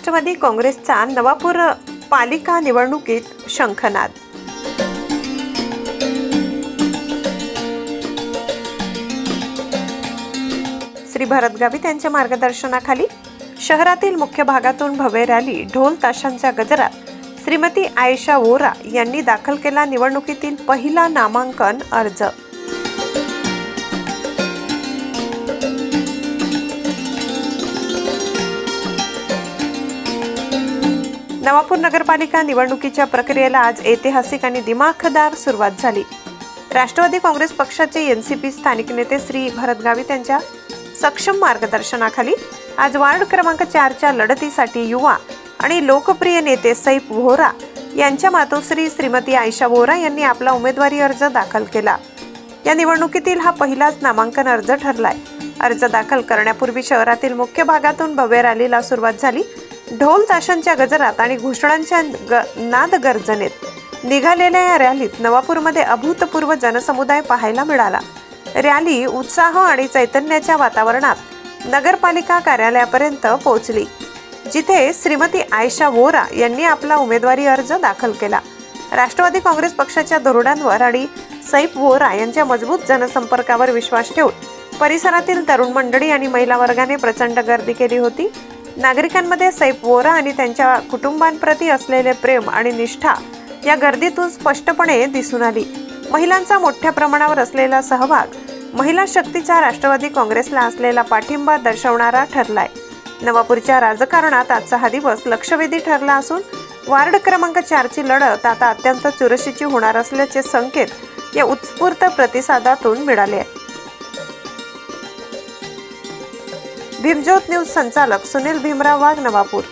राष्ट्रवादी काँग्रेसचा नवापूर पालिका निवडणुकीत शंखनाद। श्री भरत गावित यांच्या मार्गदर्शनाखाली शहरातील मुख्य भागातून भव्य रॅली, ढोल ताशांच्या गजरात श्रीमती आयशा वोरा यांनी दाखल केला निवडणुकीतील पहिला नामांकन अर्ज। नवापूर नगरपालिका निवडणुकीच्या प्रक्रियेला आज ऐतिहासिक आणि दिमाखदार सुरुवात झाली। राष्ट्रवादी काँग्रेस पक्षाचे एनसीपी स्थानिक नेते श्री भरत गावित यांच्या सक्षम मार्गदर्शनाखाली आज वार्ड क्रमांक 4च्या लढतीसाठी युवा आणि लोकप्रिय नेते सैफ वोरा यांच्या मातोश्री श्रीमती आयशा वोरा यांनी आपला उमेदवारी अर्ज दाखल केला। या निवडणुकीतील हा पहिलाच नामांकन अर्ज ठरलाय। अर्ज दाखल करण्यापूर्वी शहरातील मुख्य भागातून भव्य रॅलीला सुरुवात झाली। ढोल ताशांच्या गजरात आणि घोषणांच्या नाद गर्जनेत निघालेल्या या रॅलीत नवापूरमध्ये अभूतपूर्व जनसमुदाय पाहायला मिळाला। रॅली उत्साह आणि चैतन्याच्या वातावरणात नगरपालिका कार्यालयापर्यंत पोहोचली, जिथे श्रीमती आयशा वोरा यांनी आपला उमेदवारी अर्ज दाखल केला। राष्ट्रवादी काँग्रेस पक्षाच्या धोरणांवर आणि सैफ वोरा यांच्या मजबूत जनसंपर्कावर विश्वास ठेवून परिसरातील तरुण मंडळी आणि महिला वर्गाने प्रचंड गर्दी केली होती। नागरिकांमध्ये सैफ वोरा आणि त्यांच्या कुटुंबांप्रती असलेले प्रेम आणि निष्ठा या गर्दीतून स्पष्टपणे दिसून आली। महिलांचा मोठ्या प्रमाणावर असलेला सहभाग महिला शक्तीचा राष्ट्रवादी काँग्रेसला असलेला पाठिंबा दर्शवणारा ठरलाय। नवापूरच्या राजकारणात आजचा हा दिवस लक्षवेधी ठरला असून वार्ड क्रमांक 4ची लढत आता अत्यंत चुरशीची होणार असल्याचे संकेत या उत्स्फूर्त प्रतिसादातून मिळाले। भीमज्योत न्यूज संचालक सुनील भीमराव वाघ, नवापूर।